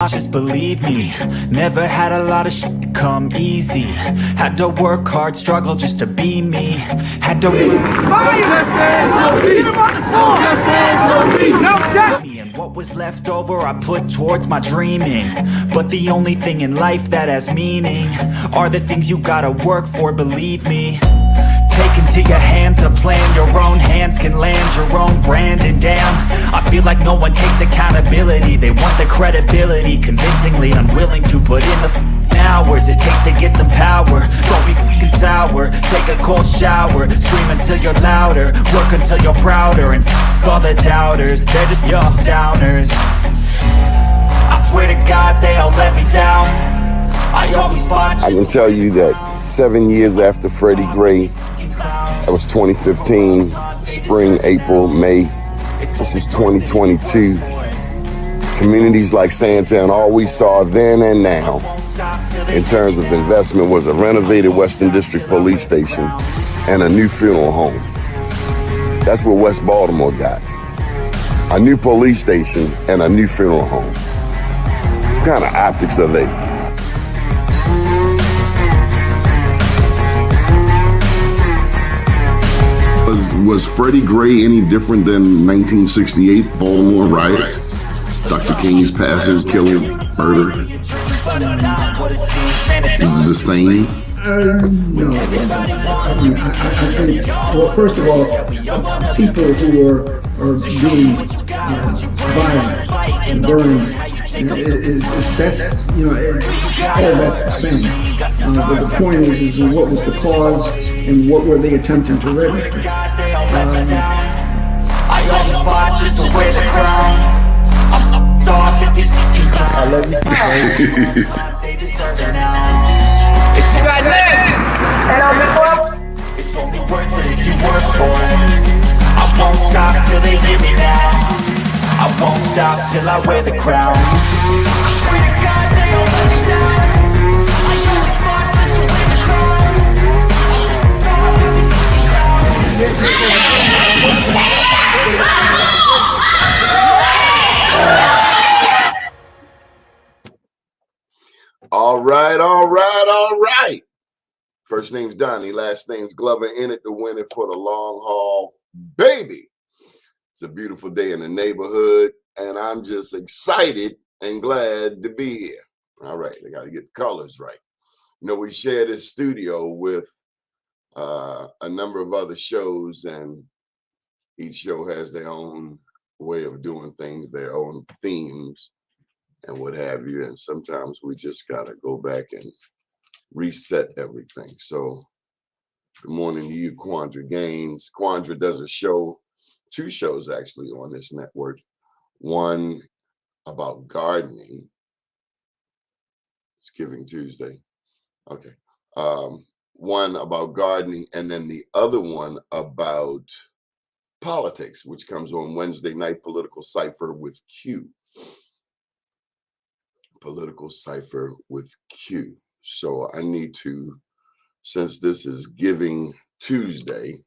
cautious, believe me. Never had a lot of shit come easy. Had to work hard, struggle just to be me. Had to and what was left over I put towards my dreaming. But the only thing in life that has meaning are the things you gotta work for, believe me. Take into your hands a plan, your own hands can land your own brand. And damn, I feel like no one takes accountability. They want the credibility, convincingly unwilling to put in the hours it takes to get some power. Don't be f***ing sour, take a cold shower. Scream until you're louder, work until you're prouder. And f*** all the doubters, they're just your downers. I swear to God they all let me down. I always fought. I can tell you that 7 years after Freddie Gray, that was 2015, spring, April, May. This is 2022. Communities like Sandtown, all we saw then and now in terms of investment was a renovated Western District Police Station and a new funeral home. That's what West Baltimore got. A new police station and a new funeral home. What kind of optics are they? Was Freddie Gray any different than 1968 Baltimore riots? Dr. King's passing, killing, murder? Is it the same? No. I think, well, first of all, people who are being violent and burned, that's the same. But the point is what was the cause and what were they attempting to register? I always fought just to wear the crown. I'm off at these clowns. I love you. They deserve it now. It's right there. And I'll be it's only worth it if you work for it. I won't stop till they hear me now. I won't stop till I wear the crown. I swear to God they all let me down. I always fought just to wear the crown. All right. First name's Donnie, last name's Glover, in it to win it for the long haul, baby. It's a beautiful day in the neighborhood, and I'm just excited and glad to be here. All right, I got to get the colors right. You know, we share this studio with a number of other shows, and each show has their own way of doing things, their own themes and what have you. And sometimes we just got to go back and reset everything. So good morning to you, Quandra Gaines. Quandra does a show, two shows actually on this network. One about gardening. It's Giving Tuesday. Okay. One about gardening, and then the other one about politics, which comes on Wednesday night, Political Cipher with Q. Political Cipher with Q. So I need to, since this is Giving Tuesday,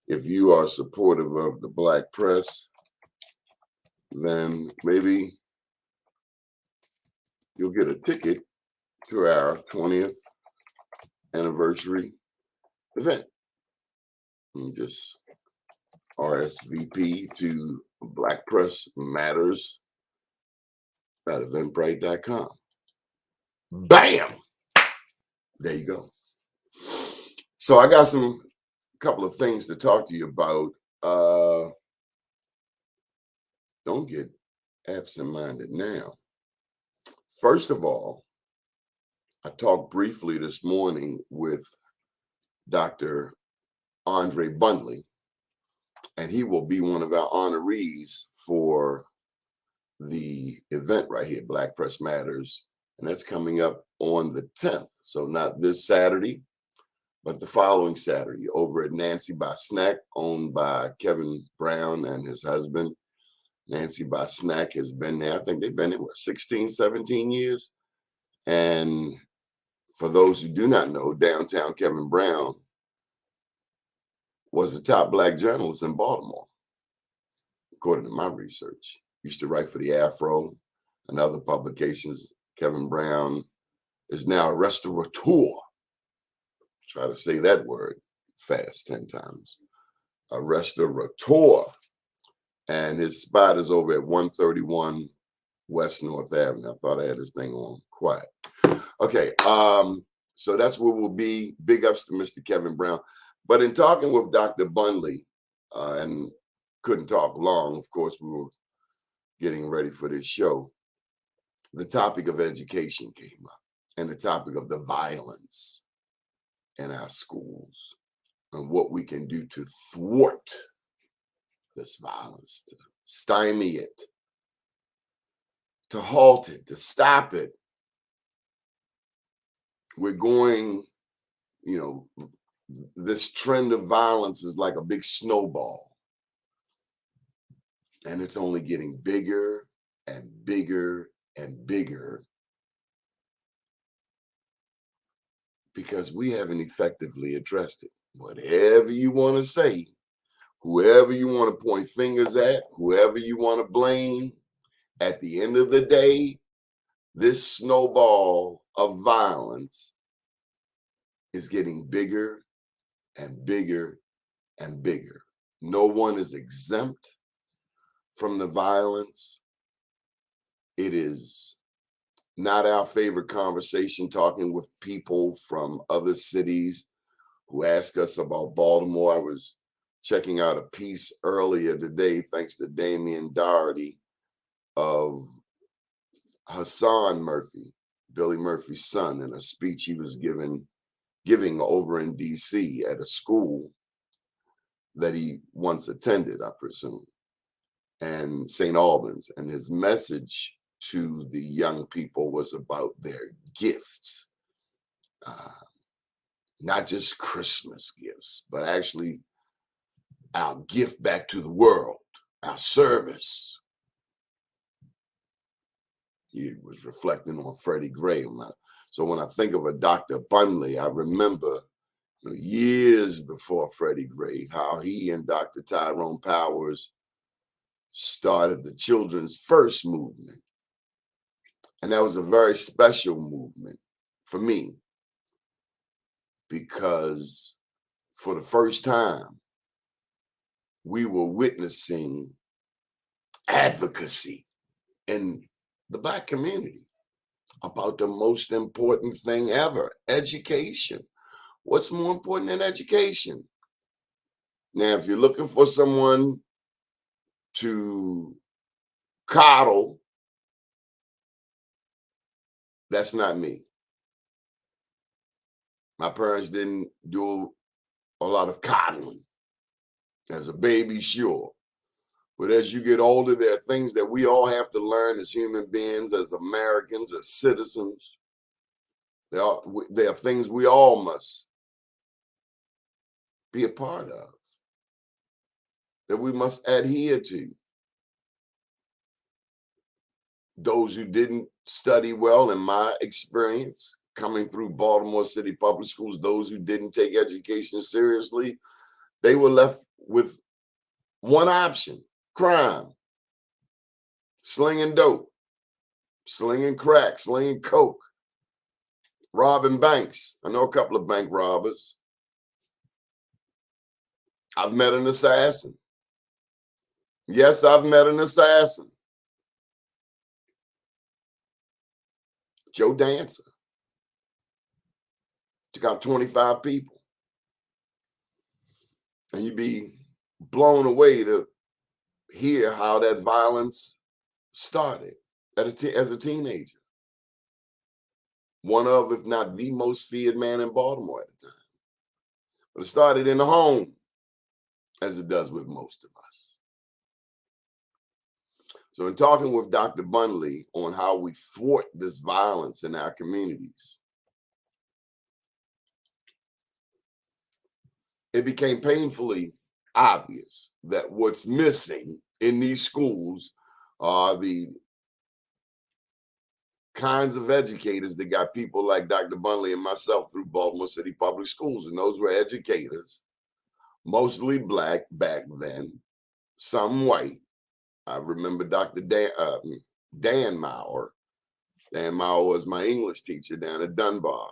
if you are supportive of the Black press, then maybe you'll get a ticket to our 20th anniversary event. And just RSVP to Black Press Matters at Eventbrite.com. Bam! There you go. So I got a couple of things to talk to you about. Don't get absent-minded now. First of all, I talked briefly this morning with Dr. Andre Bundley, and he will be one of our honorees for the event right here, Black Press Matters, and that's coming up on the 10th. So not this Saturday, but the following Saturday over at Nancy by Snack, owned by Kevin Brown and his husband. Nancy by Snack has been there. I think they've been there, 16, 17 years. And for those who do not know, downtown Kevin Brown was the top Black journalist in Baltimore, according to my research. Used to write for the Afro, and other publications. Kevin Brown is now a restaurateur. Try to say that word fast 10 times. A restaurateur. And his spot is over at 131 West North Avenue. I thought I had this thing on quiet. Okay, so that's where we'll be. Big ups to Mr. Kevin Brown. But in talking with Dr. Bunley, and couldn't talk long, of course, we were getting ready for this show, the topic of education came up, and the topic of the violence in our schools and what we can do to thwart this violence, to stymie it, to halt it, to stop it. We're going, this trend of violence is like a big snowball, and it's only getting bigger and bigger and bigger because we haven't effectively addressed it. Whatever you want to say, whoever you want to point fingers at, whoever you want to blame, at the end of the day, this snowball of violence is getting bigger and bigger and bigger. No one is exempt from the violence. It is not our favorite conversation talking with people from other cities who ask us about Baltimore. I was checking out a piece earlier today, thanks to Damian Doherty, of Hassan Murphy, Billy Murphy's son, in a speech he was giving over in DC at a school that he once attended, I presume, and St. Albans. And his message to the young people was about their gifts, not just Christmas gifts, but actually our gift back to the world, our service. He was reflecting on Freddie Gray. So when I think of a Dr. Bunley, I remember years before Freddie Gray, how he and Dr. Tyrone Powers started the Children's First movement. And that was a very special movement for me, because for the first time, we were witnessing advocacy in the Black community about the most important thing ever, education. What's more important than education? Now, if you're looking for someone to coddle, that's not me. My parents didn't do a lot of coddling. As a baby, sure. But as you get older, there are things that we all have to learn as human beings, as Americans, as citizens. There are things we all must be a part of, that we must adhere to. Those who didn't study well, in my experience, coming through Baltimore City Public Schools, those who didn't take education seriously, they were left with one option: crime, slinging dope, slinging crack, slinging coke, robbing banks. I know a couple of bank robbers. I've met an assassin. Yes, I've met an assassin. Joe Dancer took out 25 people. And you'd be blown away to hear how that violence started as a teenager. One of, if not the most feared man in Baltimore at the time. But it started in the home, as it does with most of us. So in talking with Dr. Bunley on how we thwart this violence in our communities, it became painfully obvious that what's missing in these schools are the kinds of educators that got people like Dr. Bunley and myself through Baltimore City Public Schools. And those were educators, mostly Black back then, some white. I remember Dan Maurer. Dan Maurer was my English teacher down at Dunbar.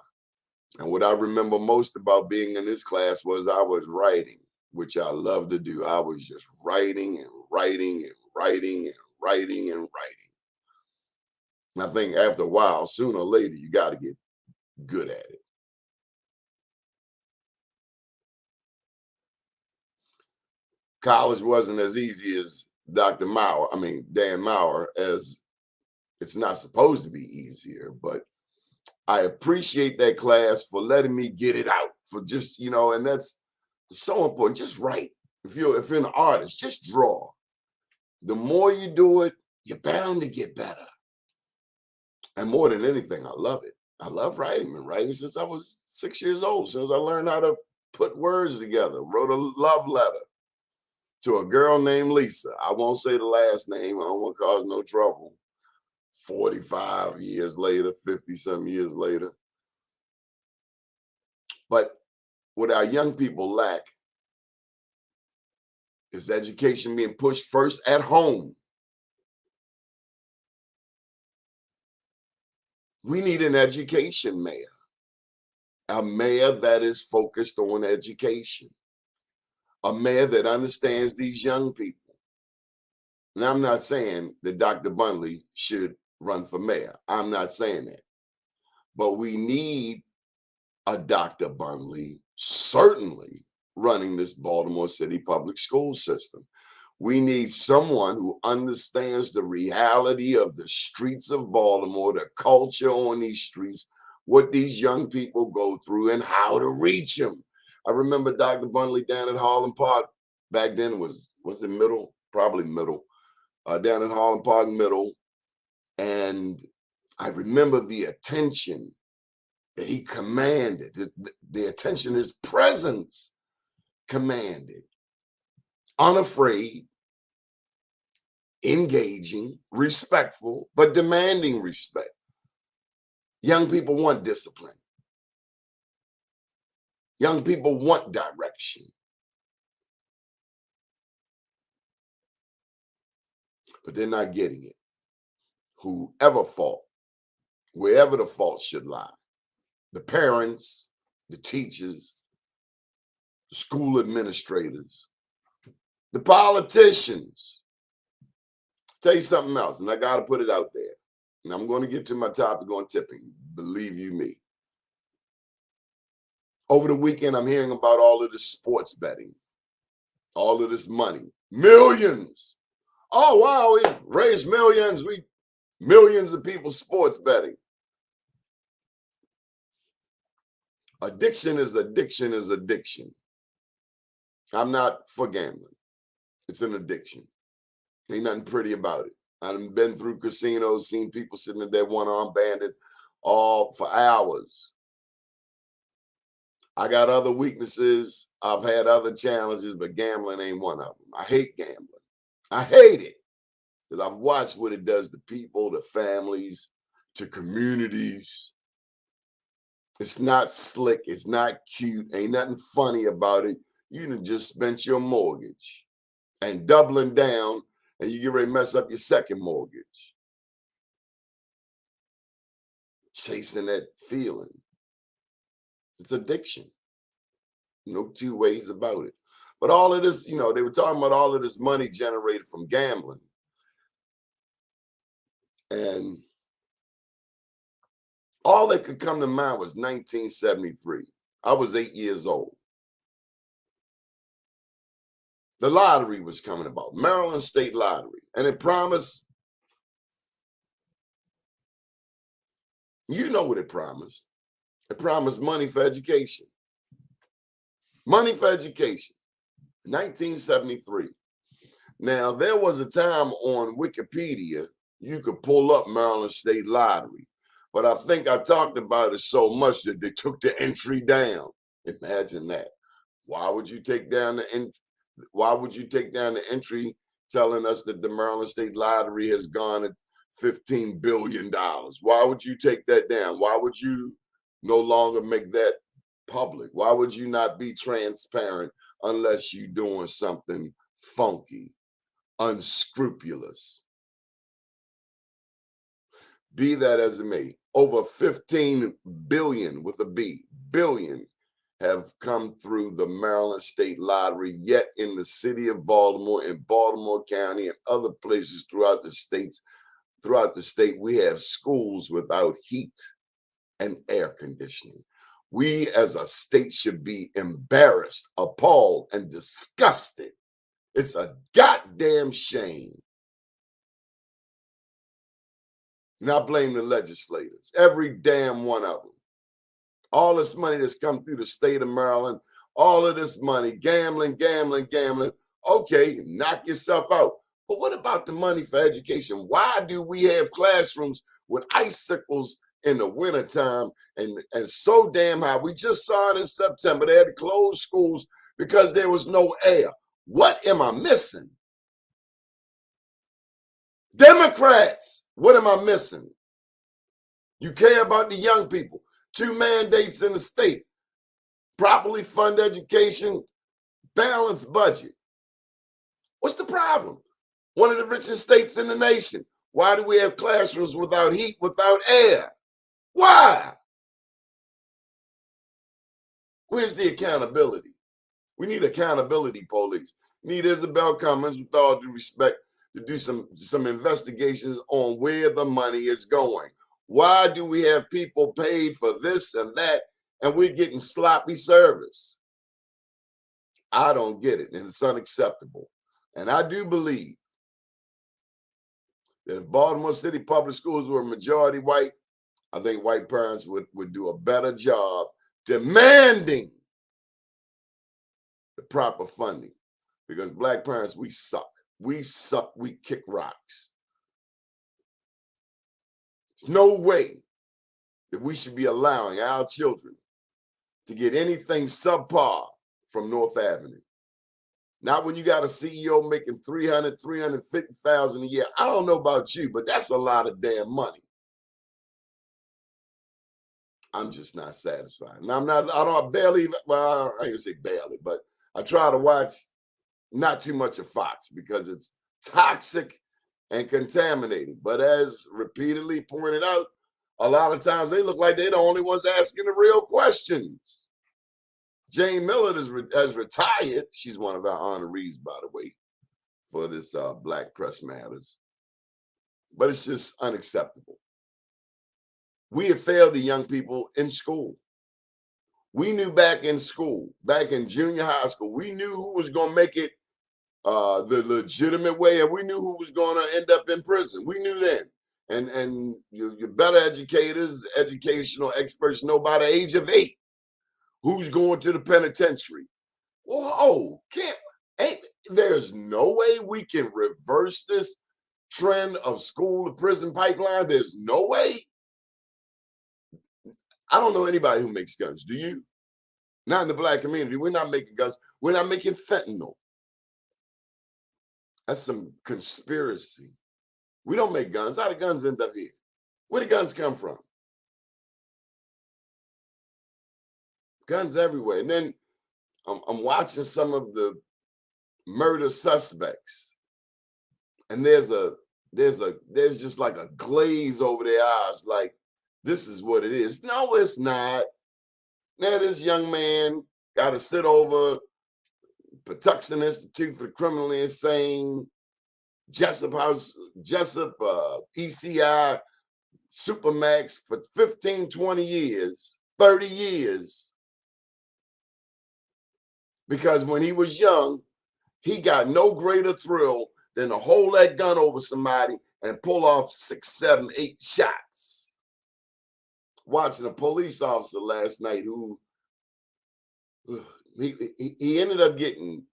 And what I remember most about being in this class was I was writing, which I love to do. I was just writing and writing and writing and writing and writing. And I think after a while, sooner or later, you got to get good at it. College wasn't as easy as Dan Maurer, as it's not supposed to be easier, but I appreciate that class for letting me get it out, for just, and that's so important. Just write. If you're an artist, just draw. The more you do it, you're bound to get better. And more than anything, I love it. I love writing. Been writing since I was 6 years old, since I learned how to put words together. Wrote a love letter to a girl named Lisa. I won't say the last name. I don't want to cause no trouble. 45 years later, 50-some years later. But what our young people lack is education being pushed first at home. We need an education mayor, a mayor that is focused on education, a mayor that understands these young people. And I'm not saying that Dr. Bundley should run for mayor. I'm not saying that. But we need a Dr. Bundley certainly running this Baltimore City public school system. We need someone who understands the reality of the streets of Baltimore, the culture on these streets, what these young people go through, and how to reach them. I remember Dr. Bundley down at Harlem Park. Back then was it middle? Probably middle. Down at Harlem Park Middle. And I remember the attention that he commanded, the attention his presence commanded. Unafraid, engaging, respectful, but demanding respect. Young people want discipline. Young people want direction. But they're not getting it. Wherever the fault should lie, the parents, the teachers, the school administrators, the politicians. Tell you something else, and I got to put it out there. And I'm going to get to my topic on tipping, believe you me. Over the weekend, I'm hearing about all of this sports betting, all of this money, millions. Oh, wow, we raised millions. Millions of people sports betting. Addiction is addiction. I'm not for gambling. It's an addiction. Ain't nothing pretty about it. I've been through casinos, seen people sitting in there one-arm banded all for hours. I got other weaknesses. I've had other challenges, but gambling ain't one of them. I hate gambling. I hate it because I've watched what it does to people, to families, to communities. It's not slick. It's not cute. Ain't nothing funny about it. You done just spent your mortgage and doubling down, and you get ready to mess up your second mortgage. Chasing that feeling. It's addiction. No two ways about it. But all of this, they were talking about all of this money generated from gambling. And all that could come to mind was 1973. I was 8 years old. The lottery was coming about, Maryland State Lottery. And it promised, you know what it promised. It promised money for education. Money for education. 1973. Now, there was a time on Wikipedia you could pull up Maryland State Lottery. But I think I talked about it so much that they took the entry down. Imagine that. Why would you take down the entry telling us that the Maryland State Lottery has gone at $15 billion? Why would you take that down? Why would you no longer make that public? Why would you not be transparent unless you're doing something funky, unscrupulous? Be that as it may, over 15 billion with a B, billion have come through the Maryland State Lottery, yet in the city of Baltimore, in Baltimore County, and other places throughout the state, we have schools without heat and air conditioning. We as a state should be embarrassed, appalled, and disgusted. It's a goddamn shame. Not blame the legislators, every damn one of them. All this money that's come through the state of Maryland, all of this money, gambling. Okay, knock yourself out. But what about the money for education? Why do we have classrooms with icicles in the wintertime and so damn hot? We just saw it in September. They had to close schools because there was no air. What am I missing? Democrats, what am I missing? You care about the young people. 2 mandates in the state. Properly fund education, balanced budget. What's the problem? One of the richest states in the nation. Why do we have classrooms without heat, without air? Why? Where's the accountability? We need accountability police. We need Isabel Cummings, with all due respect, to do some investigations on where the money is going. Why do we have people paid for this and that, and we're getting sloppy service? I don't get it, and it's unacceptable. And I do believe that if Baltimore City Public Schools were majority white, I think white parents would do a better job demanding the proper funding. Because black parents, we suck. We kick rocks. There's no way that we should be allowing our children to get anything subpar from North Avenue. Not when you got a CEO making $300,000, $350,000 a year. I don't know about you, but that's a lot of damn money. I'm just not satisfied. And I barely, well, I ain't gonna say barely, but I try to watch not too much of Fox because it's toxic and contaminating. But as repeatedly pointed out, a lot of times they look like they're the only ones asking the real questions. Jane Miller has retired. She's one of our honorees, by the way, for this Black Press Matters. But it's just unacceptable. We have failed the young people in school. We knew back in school, back in junior high school, we knew who was going to make it the legitimate way, and we knew who was going to end up in prison. We knew then. And your better educators, educational experts know by the age of 8 who's going to the penitentiary. Whoa, there's no way we can reverse this trend of school to prison pipeline. There's no way. I don't know anybody who makes guns. Do you? Not in the black community. We're not making guns. We're not making fentanyl. That's some conspiracy. We don't make guns. How do guns end up here? Where do guns come from? Guns everywhere. And then I'm watching some of the murder suspects, and there's just like a glaze over their eyes, like this is what it is. No, it's not. Now this young man got to sit over Patuxent Institute for the Criminally Insane, Jessup ECI, Supermax for 15, 20 years, 30 years. Because when he was young, he got no greater thrill than to hold that gun over somebody and pull off 6, 7, 8 shots. Watching a police officer last night who he ended up getting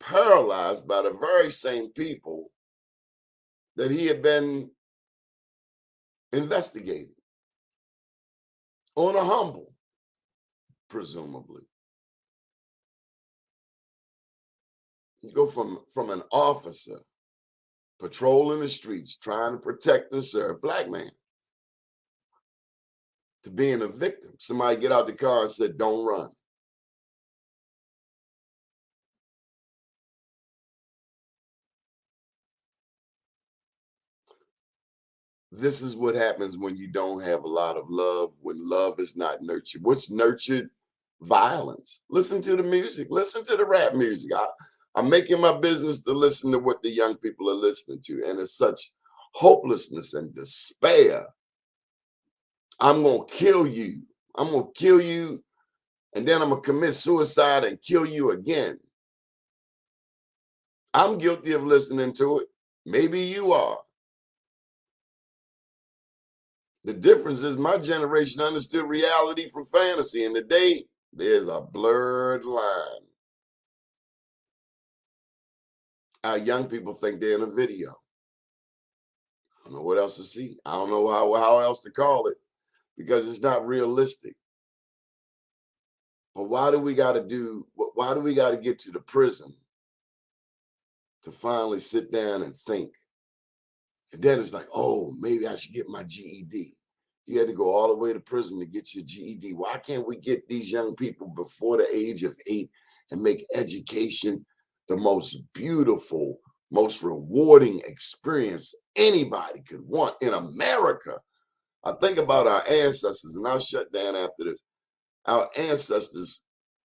paralyzed by the very same people that he had been investigating on a humble, presumably. You go from an officer patrolling the streets, trying to protect and serve black man, to being a victim. Somebody get out the car and said, "Don't run." This is what happens when you don't have a lot of love, when love is not nurtured. What's nurtured? Violence. Listen to the music. Listen to the rap music. I'm making my business to listen to what the young people are listening to. And it's such hopelessness and despair. I'm going to kill you. I'm going to kill you. And then I'm going to commit suicide and kill you again. I'm guilty of listening to it. Maybe you are. The difference is my generation understood reality from fantasy. And today, there's a blurred line. Our young people think they're in a video. I don't know what else to see. I don't know how else to call it because it's not realistic. But why do we got to get to the prison to finally sit down and think? And then it's like, oh, maybe I should get my GED. You had to go all the way to prison to get your GED. Why can't we get these young people before the age of 8 and make education the most beautiful, most rewarding experience anybody could want in America? I think about our ancestors, and I'll shut down after this. Our ancestors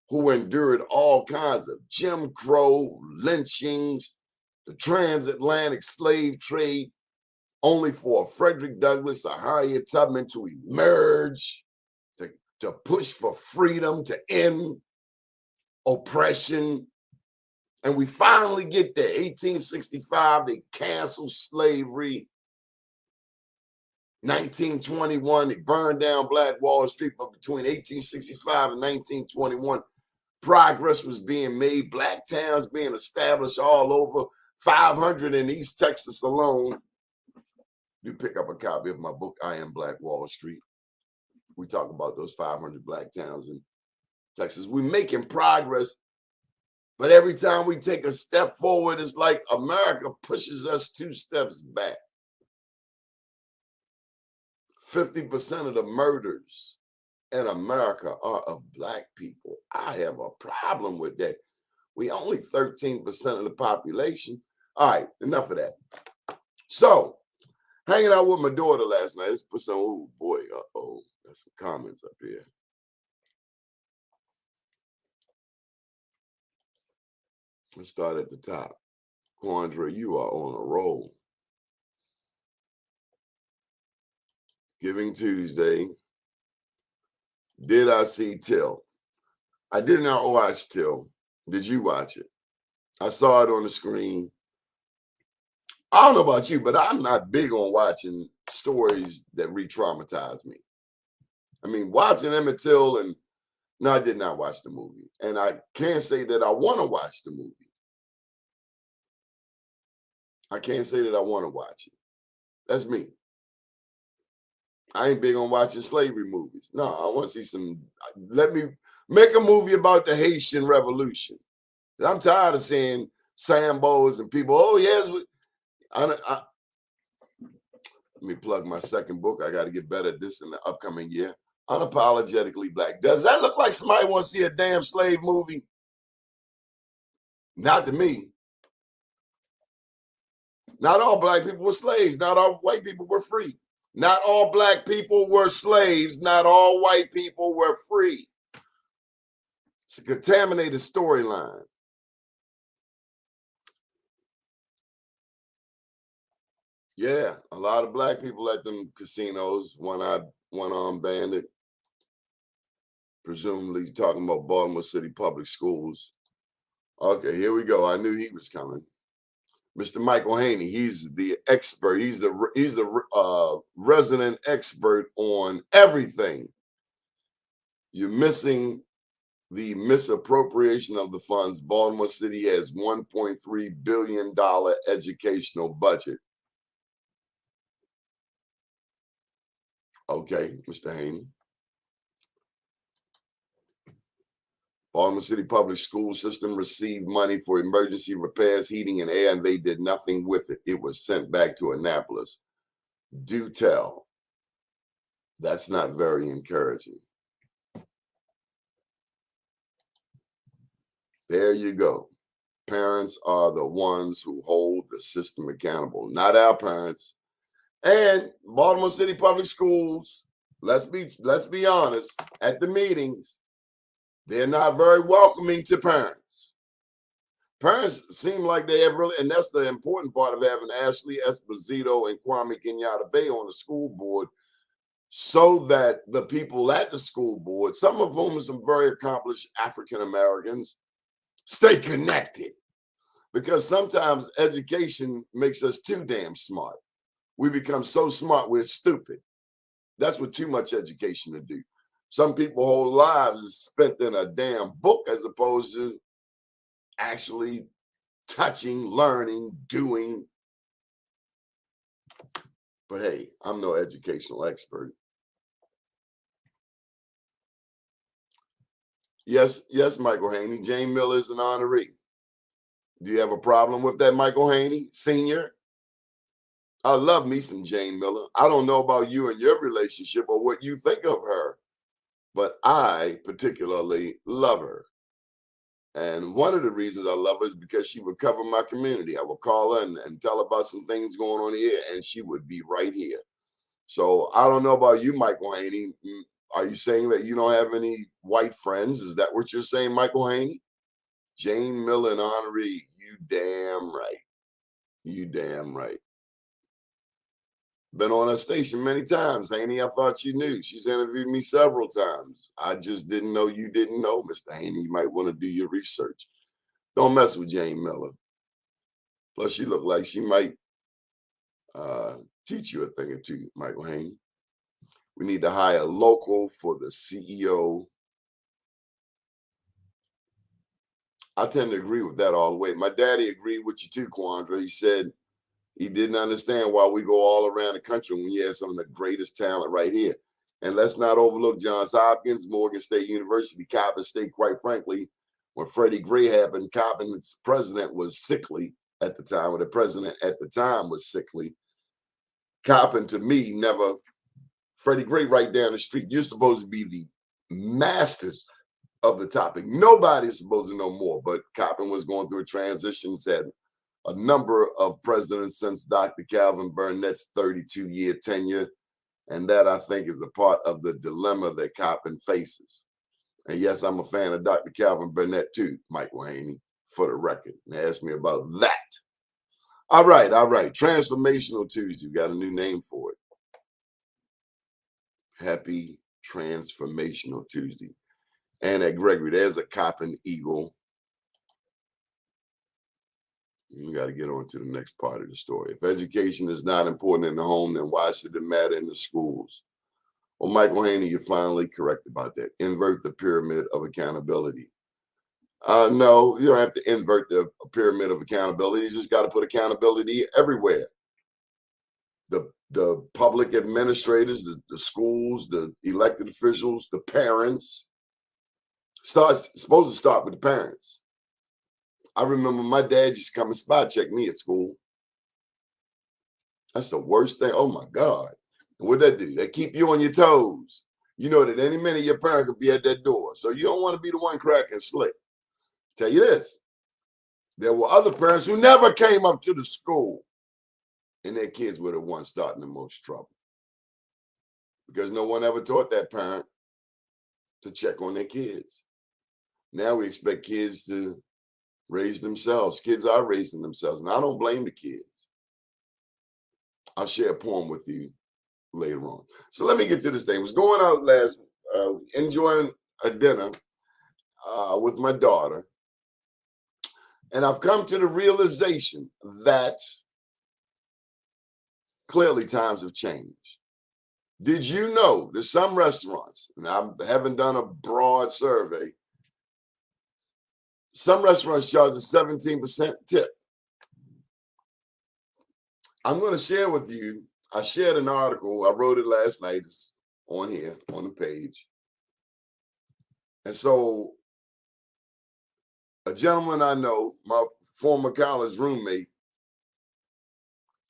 who endured all kinds of Jim Crow, lynchings, the transatlantic slave trade, only for Frederick Douglass or Harriet Tubman to emerge, to push for freedom, to end oppression. And we finally get there. 1865, they canceled slavery. 1921, they burned down Black Wall Street. But between 1865 and 1921, progress was being made. Black towns being established all over, 500 in East Texas alone. You pick up a copy of my book, I Am Black Wall Street. We talk about those 500 black towns in Texas. We're making progress, but every time we take a step forward, it's like America pushes us 2 steps back. 50% of the murders in America are of black people. I have a problem with that. We only 13% of the population. All right, enough of that. So, hanging out with my daughter last night. Let's put some, oh boy, there's some comments up here. Let's start at the top. Quandra, you are on a roll. Giving Tuesday. Did I see Till? I did not watch Till. Did you watch it? I saw it on the screen. I don't know about you, but I'm not big on watching stories that re-traumatize me. I mean, watching Emmett Till and no, I did not watch the movie. And I can't say that I want to watch the movie. I can't say that I want to watch it. That's me. I ain't big on watching slavery movies. No, I want to see some, let me make a movie about the Haitian Revolution. I'm tired of seeing Sambos and people, oh yes, let me plug my second book. I got to get better at this in the upcoming year. Unapologetically Black. Does that look like somebody wants to see a damn slave movie? Not to me. Not all black people were slaves. Not all white people were free. Not all black people were slaves. Not all white people were free. It's a contaminated storyline. Yeah, a lot of black people at them casinos, one-armed bandit. Presumably talking about Baltimore City Public Schools. Okay, here we go. I knew he was coming. Mr. Michael Haney, he's the expert. He's the resident expert on everything. You're missing the misappropriation of the funds. Baltimore City has $1.3 billion educational budget. Okay, Mr. Haney. Baltimore City Public School System received money for emergency repairs, heating, and air, and they did nothing with it. It was sent back to Annapolis. Do tell. That's not very encouraging. There you go. Parents are the ones who hold the system accountable, not our parents And Baltimore City Public Schools, let's be honest, at the meetings, they're not very welcoming to parents. Parents seem like they have really, and that's the important part of having Ashley Esposito and Kwame Kenyatta Bay on the school board, so that the people at the school board, some of whom are some very accomplished African Americans, stay connected. Because sometimes education makes us too damn smart. We become so smart we're stupid. That's what too much education to do. Some people whole lives is spent in a damn book as opposed to actually touching, learning, doing. But hey, I'm no educational expert. Yes, Michael Haney. Jane Miller is an honoree. Do you have a problem with that, Michael Haney, Sr.? I love me some Jane Miller. I don't know about you and your relationship or what you think of her, but I particularly love her. And one of the reasons I love her is because she would cover my community. I would call her and tell her about some things going on here, and she would be right here. So I don't know about you, Michael Haney. Are you saying that you don't have any white friends? Is that what you're saying, Michael Haney? Jane Miller and honoree, you damn right. You damn right. Been on her station many times, Haney. I thought you knew. She's interviewed me several times. I just didn't know you didn't know, Mr. Haney. You might want to do your research. Don't mess with Jane Miller. Plus, she looked like she might teach you a thing or two, Michael Haney. We need to hire local for the CEO. I tend to agree with that all the way. My daddy agreed with you too, Quandra. He said he didn't understand why we go all around the country when you have some of the greatest talent right here. And let's not overlook Johns Hopkins, Morgan State University, Coppin State. Quite frankly, when Freddie Gray happened, Coppin's president was sickly at the time, or the president at the time was sickly. Coppin, to me, never, Freddie Gray right down the street, you're supposed to be the masters of the topic. Nobody's supposed to know more, but Coppin was going through a transition, said a number of presidents since Dr. Calvin Burnett's 32-year tenure. And that, I think, is a part of the dilemma that Coppin faces. And yes, I'm a fan of Dr. Calvin Burnett too, Michael Haney, for the record. And ask me about that. All right. Transformational Tuesday. We got a new name for it. Happy Transformational Tuesday. And at Gregory, there's a Coppin Eagle. We got to get on to the next part of the story. If education is not important in the home, then why should it matter in the schools? Well, Michael Haney, you're finally correct about that. Invert the pyramid of accountability. No, you don't have to invert the pyramid of accountability. You just got to put accountability everywhere. The public administrators, the schools, the elected officials, the parents. Supposed to start with the parents. I remember my dad used to come and spot check me at school. That's the worst thing. Oh my God. And what'd that do? They keep you on your toes. You know that any minute your parent could be at that door. So you don't want to be the one cracking slick. Tell you this. There were other parents who never came up to the school, and their kids were the ones starting the most trouble. Because no one ever taught that parent to check on their kids. Now we expect kids to raise themselves. Kids are raising themselves, and I don't blame the kids. I'll share a poem with you later on. So let me get to this thing. I was going out last, enjoying a dinner with my daughter, and I've come to the realization that clearly times have changed. Did you know that some restaurants, and I haven't done a broad survey, some restaurants charge a 17% tip? I'm going to share with you, I shared an article, I wrote it last night, it's on here, on the page. And so a gentleman I know, my former college roommate,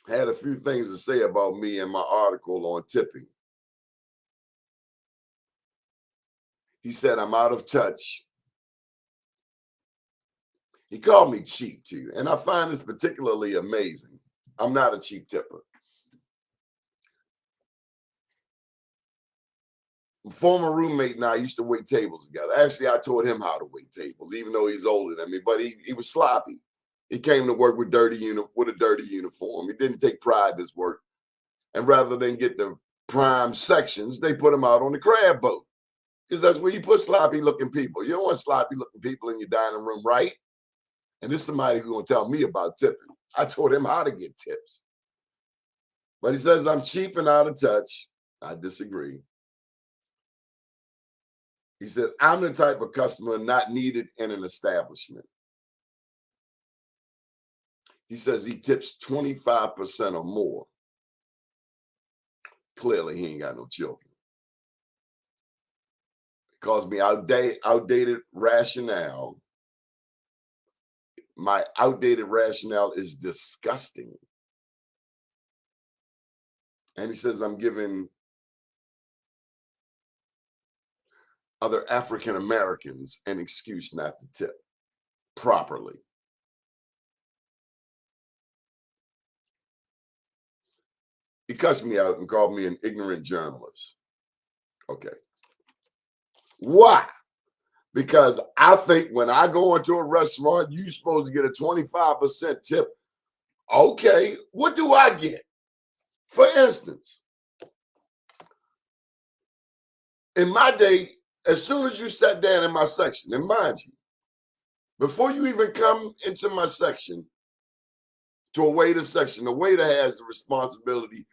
had a few things to say about me and my article on tipping. He said, I'm out of touch. He called me cheap too. And I find this particularly amazing. I'm not a cheap tipper. former roommate and I used to wait tables together. Actually, I taught him how to wait tables, even though he's older than me. But he was sloppy. He came to work with a dirty uniform. He didn't take pride in his work. And rather than get the prime sections, they put him out on the crab boat. Because that's where you put sloppy looking people. You don't want sloppy looking people in your dining room, right? And this is somebody who's going to tell me about tipping. I taught him how to get tips. But he says, I'm cheap and out of touch. I disagree. He said, I'm the type of customer not needed in an establishment. He says he tips 25% or more. Clearly, he ain't got no children. It calls me outdated rationale. My outdated rationale is disgusting. And he says, I'm giving other African Americans an excuse not to tip properly. He cussed me out and called me an ignorant journalist. Okay. Why? Because I think when I go into a restaurant, you're supposed to get a 25% tip. Okay, what do I get? For instance, in my day, as soon as you sat down in my section, and mind you, before you even come into my section, to a waiter section, the waiter has the responsibility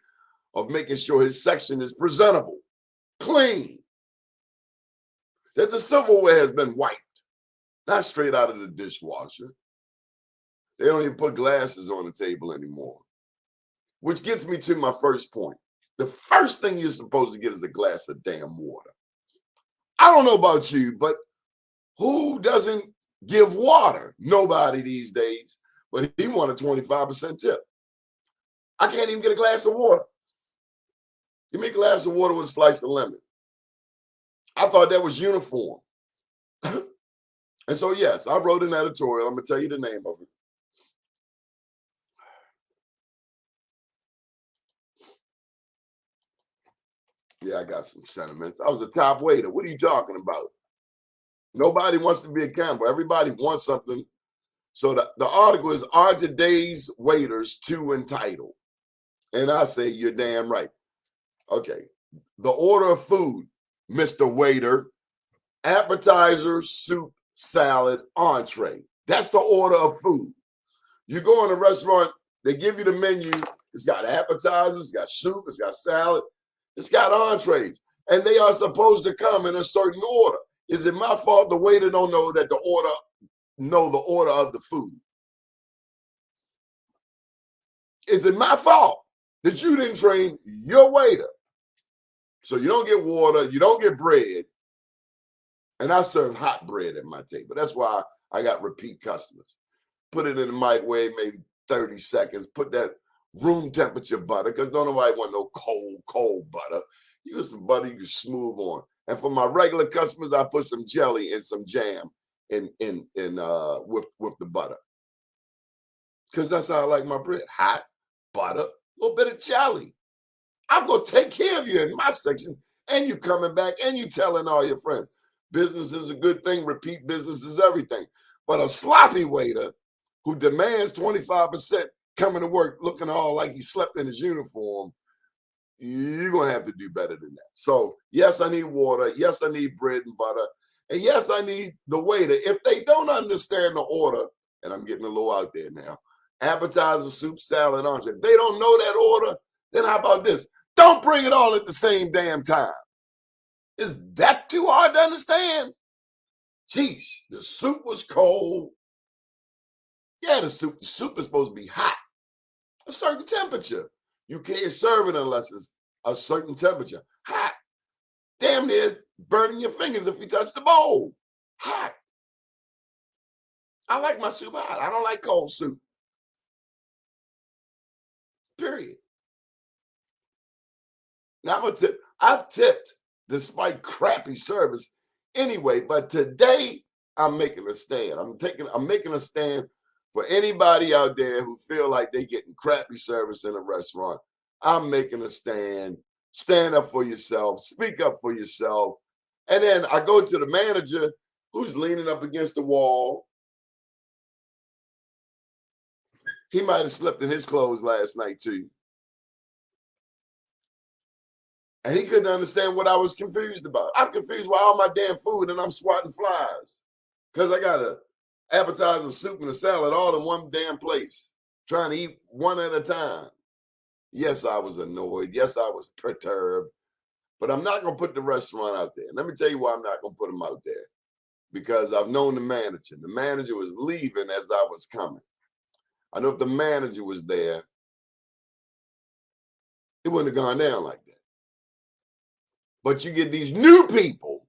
of making sure his section is presentable, clean, that the silverware has been wiped, not straight out of the dishwasher. They don't even put glasses on the table anymore, which gets me to my first point. The first thing you're supposed to get is a glass of damn water. I don't know about you, but who doesn't give water? Nobody these days, but he wanted a 25% tip. I can't even get a glass of water. Give me a glass of water with a slice of lemon. I thought that was uniform. And so, yes, I wrote an editorial. I'm going to tell you the name of it. Yeah, I got some sentiments. I was a top waiter. What are you talking about? Nobody wants to be accountable. Everybody wants something. So the article is, are today's waiters too entitled? And I say, you're damn right. Okay. The order of food, Mr. Waiter: appetizer, soup, salad, entree. That's the order of food. You go in a restaurant, they give you the menu. It's got appetizers, it's got soup, it's got salad, it's got entrees. And they are supposed to come in a certain order. Is it my fault the waiter don't know that the order of the food? Is it my fault that you didn't train your waiter? So you don't get water, you don't get bread. And I serve hot bread at my table. That's why I got repeat customers. Put it in the microwave, maybe 30 seconds. Put that room temperature butter, because don't nobody want no cold butter. You get some butter you can smooth on. And for my regular customers, I put some jelly and some jam with the butter. Because that's how I like my bread. Hot, butter, a little bit of jelly. I'm going to take care of you in my section, and you coming back, and you telling all your friends. Business is a good thing. Repeat business is everything. But a sloppy waiter who demands 25% coming to work looking all like he slept in his uniform, you're going to have to do better than that. So, yes, I need water. Yes, I need bread and butter. And yes, I need the waiter. If they don't understand the order, and I'm getting a little out there now, appetizer, soup, salad, entree, if they don't know that order, then how about this? Don't bring it all at the same damn time. Is that too hard to understand? Jeez, the soup was cold. Yeah, the soup is supposed to be hot, a certain temperature. You can't serve it unless it's a certain temperature. Hot. Damn near burning your fingers if you touch the bowl. Hot. I like my soup hot. I don't like cold soup. Period. Now I'm a tip. I've tipped despite crappy service anyway, but today I'm making a stand. I'm making a stand for anybody out there who feel like they getting crappy service in a restaurant. I'm making a stand stand up for yourself, speak up for yourself. And then I go to the manager who's leaning up against the wall. He might have slept in his clothes last night too. And he couldn't understand what I was confused about. I'm confused why all my damn food and I'm swatting flies. Because I got a appetizer, soup, and a salad all in one damn place, trying to eat one at a time. Yes, I was annoyed. Yes, I was perturbed. But I'm not going to put the restaurant out there. Let me tell you why I'm not going to put them out there. Because I've known the manager. The manager was leaving as I was coming. I know if the manager was there, it wouldn't have gone down like that. But you get these new people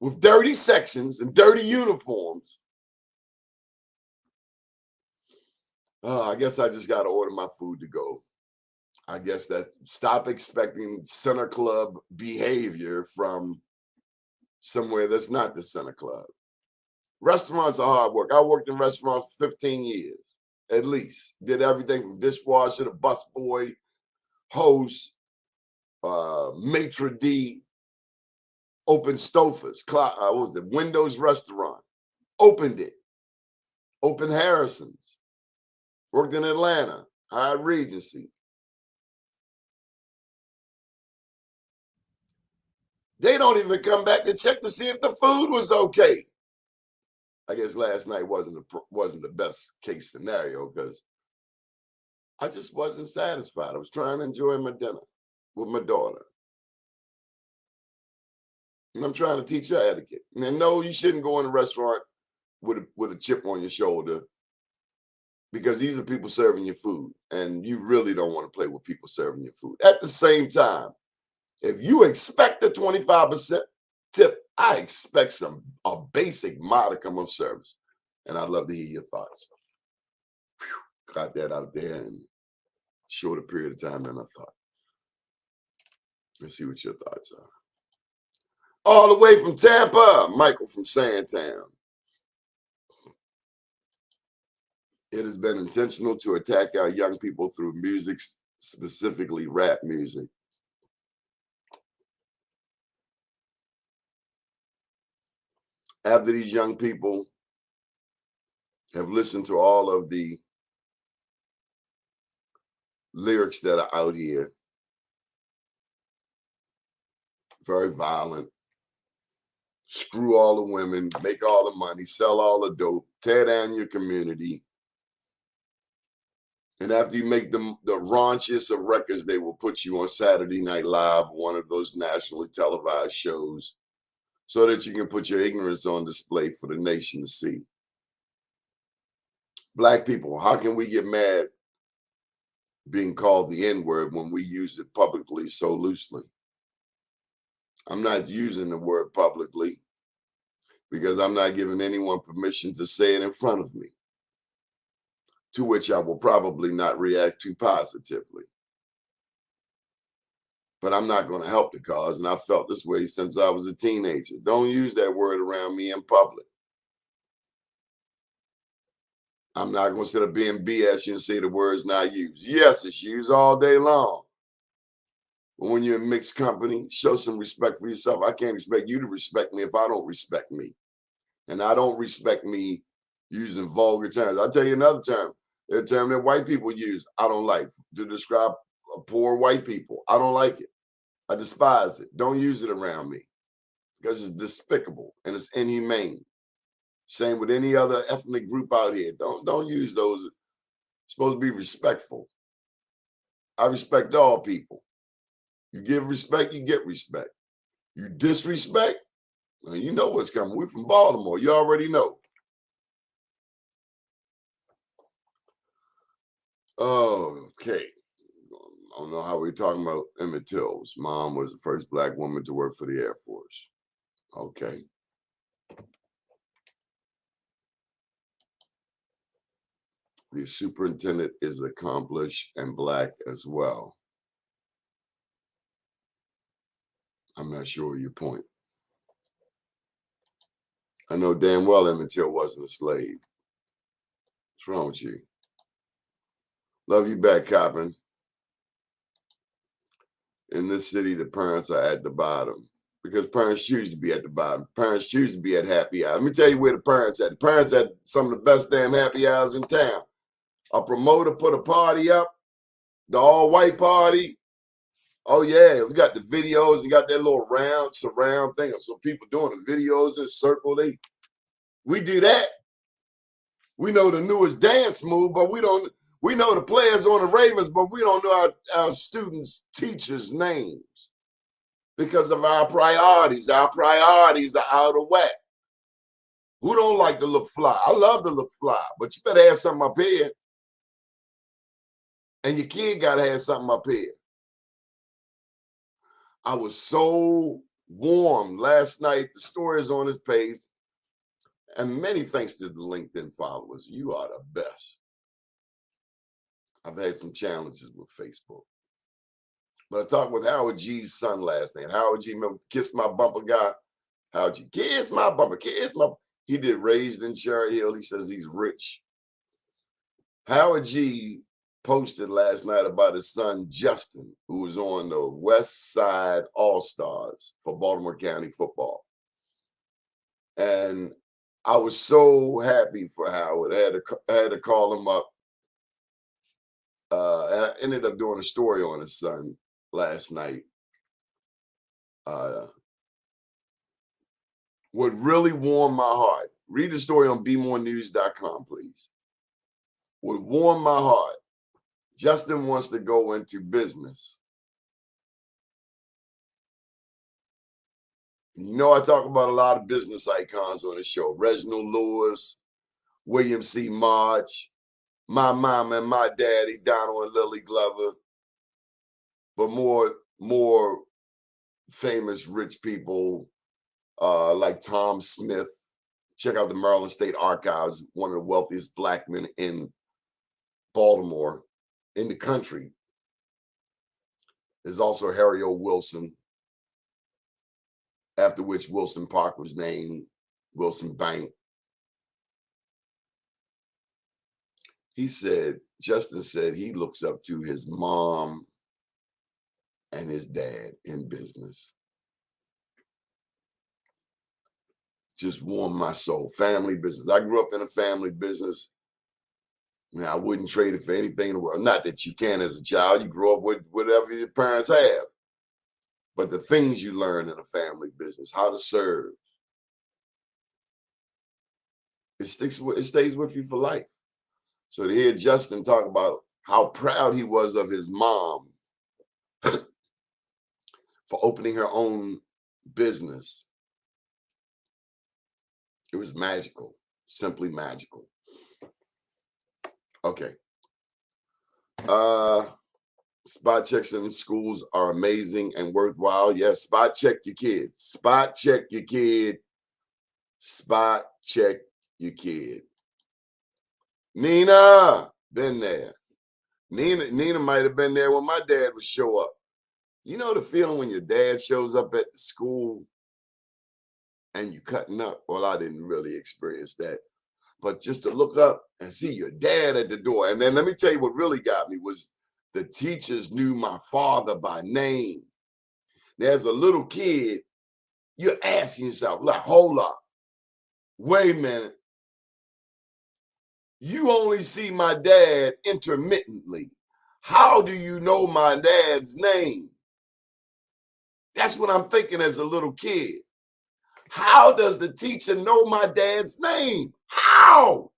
with dirty sections and dirty uniforms. I guess I just got to order my food to go. I guess that stop expecting Center Club behavior from somewhere that's not the Center Club. Restaurants are hard work. I worked in restaurants for 15 years, at least. Did everything from dishwasher to busboy, host, maitre d', opened Stouffer's, what was it, Windows Restaurant, opened it, opened Harrison's, worked in Atlanta, Hyatt Regency. They don't even come back to check to see if the food was okay. I guess last night wasn't the best case scenario because I just wasn't satisfied. I was trying to enjoy my dinner with my daughter. And I'm trying to teach her etiquette. And no, you shouldn't go in a restaurant with a chip on your shoulder because these are people serving your food. And you really don't want to play with people serving your food. At the same time, if you expect a 25% tip, I expect a basic modicum of service. And I'd love to hear your thoughts. Whew, got that out there in shorter period of time than I thought. Let's see what your thoughts are. All the way from Tampa, Michael from Sandtown. It has been intentional to attack our young people through music, specifically rap music. After these young people have listened to all of the lyrics that are out here, very violent, screw all the women, make all the money, sell all the dope, tear down your community. And after you make the raunchiest of records, they will put you on Saturday Night Live, one of those nationally televised shows, so that you can put your ignorance on display for the nation to see. Black people, how can we get mad being called the N-word when we use it publicly so loosely? I'm not using the word publicly because I'm not giving anyone permission to say it in front of me, to which I will probably not react to positively. But I'm not going to help the cause, and I felt this way since I was a teenager. Don't use that word around me in public. I'm not going to sit up being BS you and say the word's not used. Yes, it's used all day long. But when you're in mixed company, show some respect for yourself. I can't expect you to respect me if I don't respect me. And I don't respect me using vulgar terms. I'll tell you another term. A term that white people use, I don't like, to describe poor white people. I don't like it. I despise it. Don't use it around me because it's despicable and it's inhumane. Same with any other ethnic group out here. Don't use those. It's supposed to be respectful. I respect all people. You give respect, you get respect. You disrespect, well, you know what's coming. We're from Baltimore. You already know. Okay. I don't know how we're talking about Emmett Till's mom was the first black woman to work for the Air Force. Okay. The superintendent is accomplished and black as well. I'm not sure your point. I know damn well Emmett Till wasn't a slave. What's wrong with you? Love you back, Coppin. in this city, the parents are at the bottom because parents choose to be at the bottom. Parents choose to be at happy hour. Let me tell you where the parents at. The parents at some of the best damn happy hours in town. A promoter put a party up, the all-white party. Oh yeah, we got the videos. You got that little round surround thing. So people doing the videos in a circle. We do that. We know the newest dance move, but we don't. We know the players on the Ravens, but we don't know our students' teachers' names because of our priorities. Our priorities are out of whack. Who don't like to look fly? I love to look fly, but you better have something up here. And your kid got to have something up here. I was so warm last night. The story is on his page. And many thanks to the LinkedIn followers. You are the best. I've had some challenges with Facebook. But I talked with Howard G's son last night. Howard G, remember, Kiss My Bumper guy? Howard G, kiss my bumper, kiss my. He did Raised in Cherry Hill. He says he's rich. Howard G posted last night about his son, Justin, who was on the West Side All-Stars for Baltimore County football. And I was so happy for Howard. I had to call him up. And I ended up doing a story on his son last night. What really warmed my heart, read the story on bmorenews.com, please. What warmed my heart, Justin wants to go into business. You know, I talk about a lot of business icons on the show. Reginald Lewis, William C. March, my mom and my daddy, Donald and Lily Glover. But more famous rich people like Tom Smith. Check out the Maryland State Archives, one of the wealthiest black men in Baltimore, in the country. There's also Harry O. Wilson, after which Wilson Park was named, Wilson Bank. Justin said he looks up to his mom and his dad in business. Just warmed my soul. Family business. I grew up in a family business. Now, I wouldn't trade it for anything in the world. Not that you can as a child. You grow up with whatever your parents have. But the things you learn in a family business, how to serve, it stays with you for life. So to hear Justin talk about how proud he was of his mom for opening her own business, it was magical, simply magical. Okay. Spot checks in schools are amazing and worthwhile. Yes, spot check your kid. Spot check your kid. Spot check your kid. Nina, been there. Nina might have been there when my dad would show up. You know the feeling when your dad shows up at the school and you cutting up? Well, I didn't really experience that. But just to look up and see your dad at the door. And then let me tell you what really got me was the teachers knew my father by name. Now, as a little kid, you're asking yourself, like, hold up. Wait a minute. You only see my dad intermittently. How do you know my dad's name? That's what I'm thinking as a little kid. How does the teacher know my dad's name? How?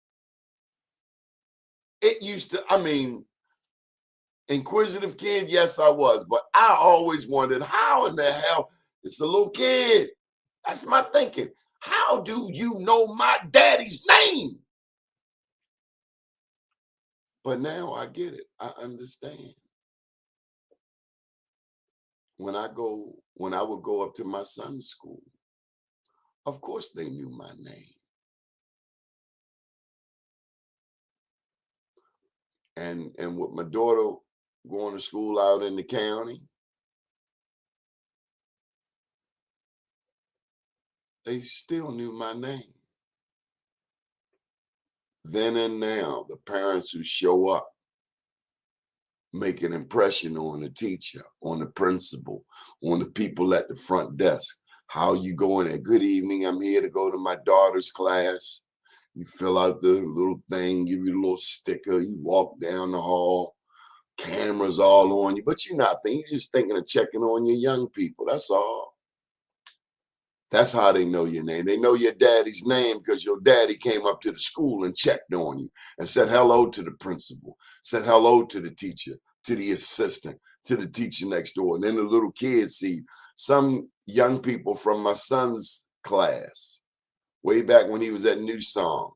It used to, inquisitive kid, yes, I was, but I always wondered, how in the hell, it's a little kid. That's my thinking. How do you know my daddy's name? But now I get it. I understand. When I would go up to my son's school, of course they knew my name. And with my daughter going to school out in the county, they still knew my name. Then and now, the parents who show up make an impression on the teacher, on the principal, on the people at the front desk. How you going there? Good evening. I'm here to go to my daughter's class. You fill out the little thing, give you a little sticker. You walk down the hall, cameras all on you, but you're not thinking. You're just thinking of checking on your young people. That's all. That's how they know your name. They know your daddy's name because your daddy came up to the school and checked on you and said hello to the principal, said hello to the teacher, to the assistant, to the teacher next door. And then the little kids see some young people from my son's class, way back when he was at New Song.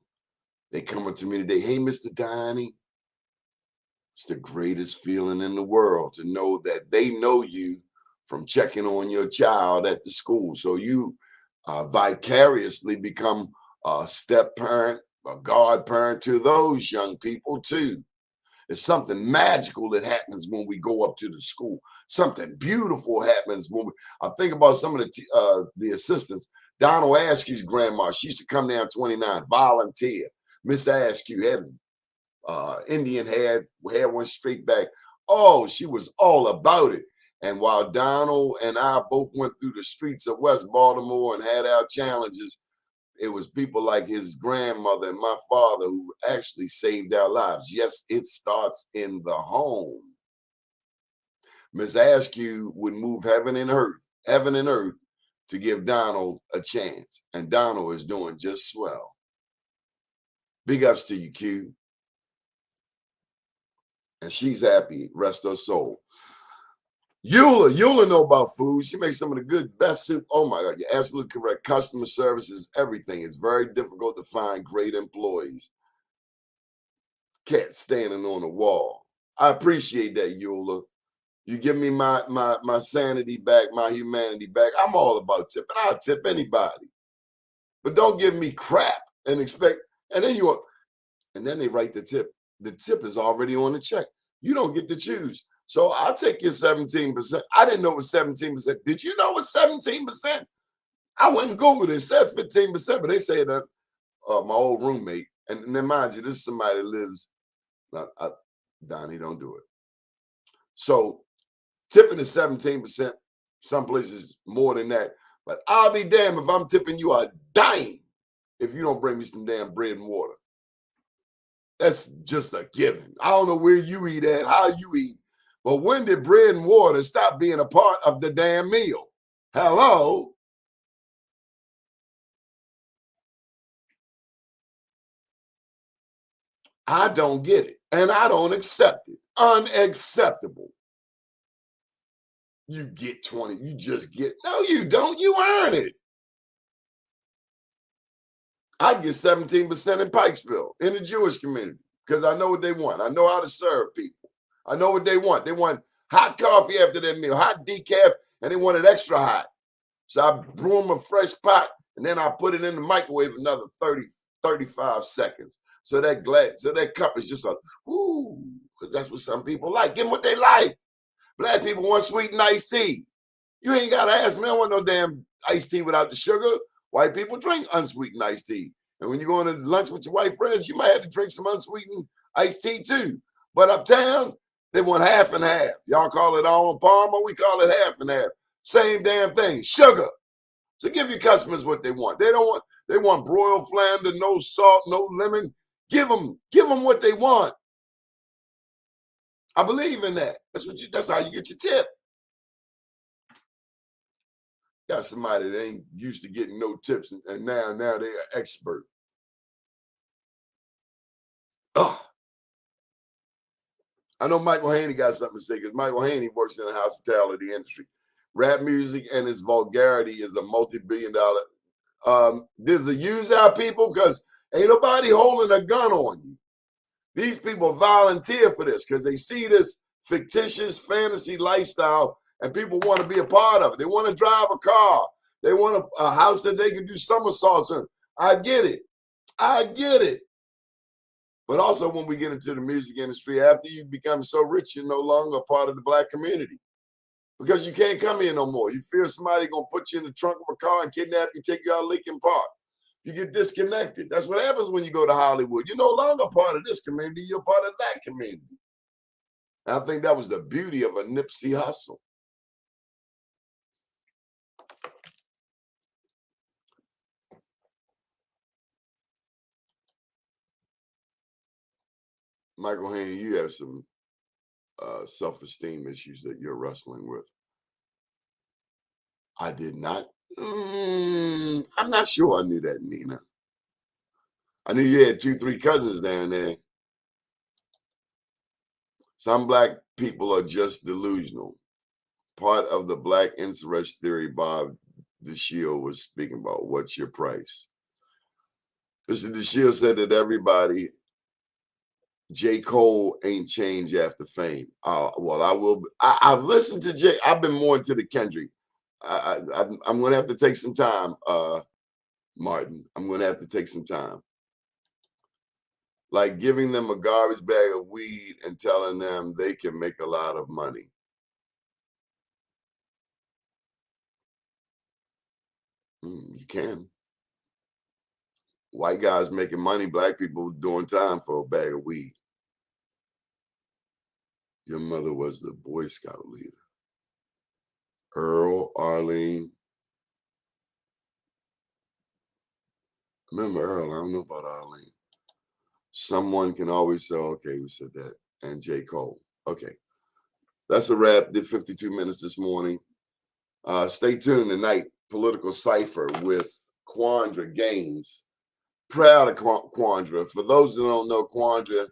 They come up to me today, hey, Mr. Donnie. It's the greatest feeling in the world to know that they know you from checking on your child at the school. So you vicariously become a step parent, a godparent to those young people too. It's something magical that happens when we go up to the school. Something beautiful happens when I think about some of the assistants. Donald Askew's grandma, she used to come down 29, volunteer. Miss Askew had Indian hair, went straight back. Oh, she was all about it. And while Donald and I both went through the streets of West Baltimore and had our challenges, it was people like his grandmother and my father who actually saved our lives. Yes, it starts in the home. Miss Askew would move heaven and earth to give Donald a chance. And Donald is doing just swell. Big ups to you, Q. And she's happy, rest her soul. Eula know about food. She makes some of the best soup. Oh my God, you're absolutely correct. Customer service is everything. It's very difficult to find great employees. Cat standing on the wall. I appreciate that, Eula. You give me my sanity back, my humanity back. I'm all about tipping. I'll tip anybody. But don't give me crap and expect, and then they write the tip. The tip is already on the check. You don't get to choose. So I'll take your 17%. I didn't know it was 17%. Did you know it was 17%? I went and Googled it. It said 15%, but they say that my old roommate, and then mind you, this is somebody that lives, Donnie, don't do it. So tipping is 17%. Some places more than that. But I'll be damned if I'm tipping you a dime if you don't bring me some damn bread and water. That's just a given. I don't know where you eat at, how you eat. But when did bread and water stop being a part of the damn meal? Hello? I don't get it. And I don't accept it. Unacceptable. You get 20. You just get. No, you don't. You earn it. I get 17% in Pikesville, in the Jewish community, because I know what they want. I know how to serve people. I know what they want. They want hot coffee after their meal, hot decaf, and they want it extra hot. So I brew them a fresh pot, and then I put it in the microwave another 30, 35 seconds. So that cup is just ooh, because that's what some people like. Give them what they like. Black people want sweet and iced tea. You ain't got to ask me. I don't want no damn iced tea without the sugar. White people drink unsweetened iced tea. And when you're going to lunch with your white friends, you might have to drink some unsweetened iced tea too. But uptown, they want half and half. Y'all call it Arnold Palmer. We call it half and half. Same damn thing. Sugar. So give your customers what they want. They want broiled flounder, no salt, no lemon. Give them what they want. I believe in that. That's how you get your tip. Got somebody that ain't used to getting no tips, and now they're an expert. Oh, I know Michael Haney got something to say because Michael Haney works in the hospitality industry. Rap music and its vulgarity is a multi-billion-dollar. There's a use out people because ain't nobody holding a gun on you. These people volunteer for this because they see this fictitious fantasy lifestyle and people want to be a part of it. They want to drive a car. They want a house that they can do somersaults in. I get it. But also when we get into the music industry, after you become so rich, you're no longer a part of the Black community because you can't come here no more. You fear somebody going to put you in the trunk of a car and kidnap you, take you out of Lincoln Park. You get disconnected. That's what happens when you go to Hollywood. You're no longer part of this community. You're part of that community. And I think that was the beauty of a Nipsey Hussle. Michael Haney, you have some self-esteem issues that you're wrestling with. I did not. I'm not sure I knew that, Nina. I knew you had 2-3 cousins down there. Some black people are just delusional. Part of the black insurrection theory Bob DeShield was speaking about. What's your price? Mr. DeShield said that everybody, J. Cole ain't changed after fame. Well, I will. I've listened to Jay. I've been more into the Kendrick. I'm going to have to take some time, Martin. I'm going to have to take some time. Like giving them a garbage bag of weed and telling them they can make a lot of money. You can. White guys making money, black people doing time for a bag of weed. Your mother was the Boy Scout leader. Earl, Arlene. Remember Earl, I don't know about Arlene. Someone can always say, okay, we said that. And J. Cole. Okay. That's a wrap. Did 52 minutes this morning. Stay tuned tonight. Political Cipher with Quandra Gaines. Proud of Quandra. For those who don't know Quandra,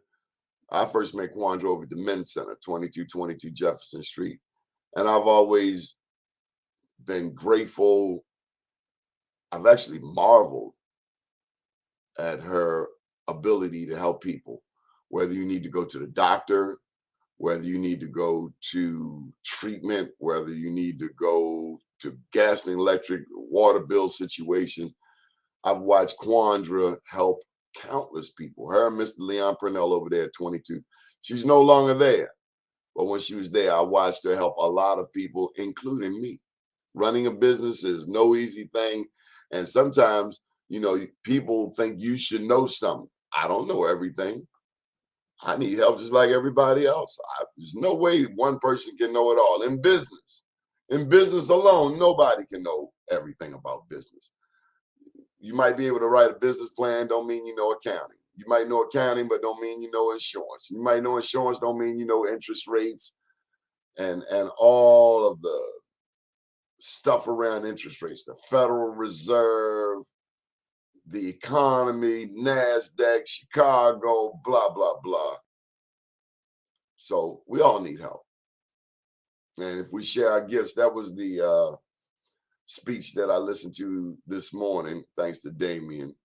I first met Quandra over at the Men's Center, 2222 Jefferson Street. And I've always been grateful. I've actually marveled at her ability to help people, whether you need to go to the doctor, whether you need to go to treatment, whether you need to go to gas and electric, water bill situation. I've watched Quandra help countless people. Her and Mr. Leon Purnell over there at 22. She's no longer there. But when she was there, I watched her help a lot of people, including me. Running a business is no easy thing. And sometimes, you know, people think you should know something. I don't know everything. I need help just like everybody else. There's no way one person can know it all. In business alone, nobody can know everything about business. You might be able to write a business plan, don't mean you know accounting. You might know accounting, but don't mean you know insurance. You might know insurance, don't mean you know interest rates and all of the stuff around interest rates, the Federal Reserve, the economy, NASDAQ, Chicago, blah, blah, blah. So we all need help. And if we share our gifts, that was the speech that I listened to this morning, thanks to Damien,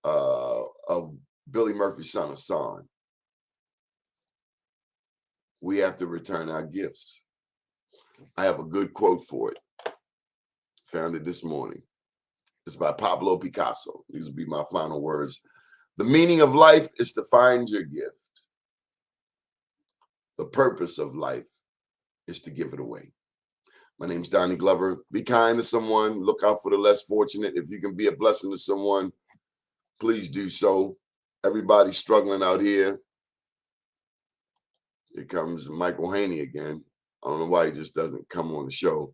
of Billy Murphy's son, Hassan. We have to return our gifts. I have a good quote for it. Found it this morning. It's by Pablo Picasso. These will be my final words. The meaning of life is to find your gift. The purpose of life is to give it away. My name's Donnie Glover. Be kind to someone. Look out for the less fortunate. If you can be a blessing to someone, please do so. Everybody's struggling out here. Here comes Michael Haney again. I don't know why he just doesn't come on the show.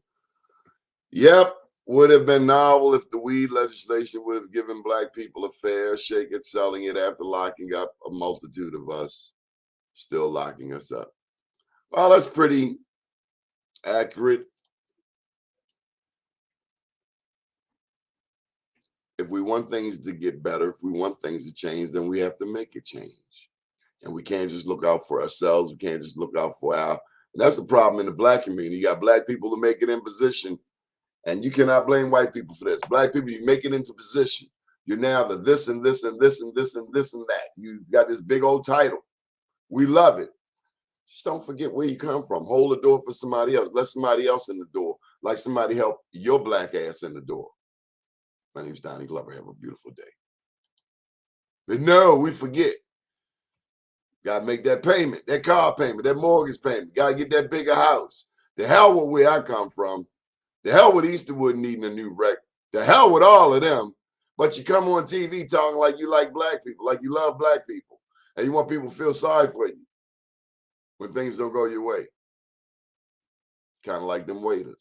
Yep. Would have been novel if the weed legislation would have given black people a fair shake at selling it after locking up a multitude of us, still locking us up. Well, that's pretty accurate. If we want things to get better, if we want things to change, then we have to make it change. And we can't just look out for ourselves. We can't just look out for our, and that's the problem in the black community. You got black people who make it in position. And you cannot blame white people for this. Black people, you make it into position. You're now the this and this and this and this and this and that. You got this big old title. We love it. Just don't forget where you come from. Hold the door for somebody else. Let somebody else in the door. Like somebody help your black ass in the door. My name's Donnie Glover. Have a beautiful day. But no, we forget. Got to make that payment, that car payment, that mortgage payment. Got to get that bigger house. The hell with where I come from. The hell with Easterwood needing a new wreck. The hell with all of them. But you come on TV talking like you like black people, like you love black people, and you want people to feel sorry for you. when things don't go your way. Kind of like them waiters.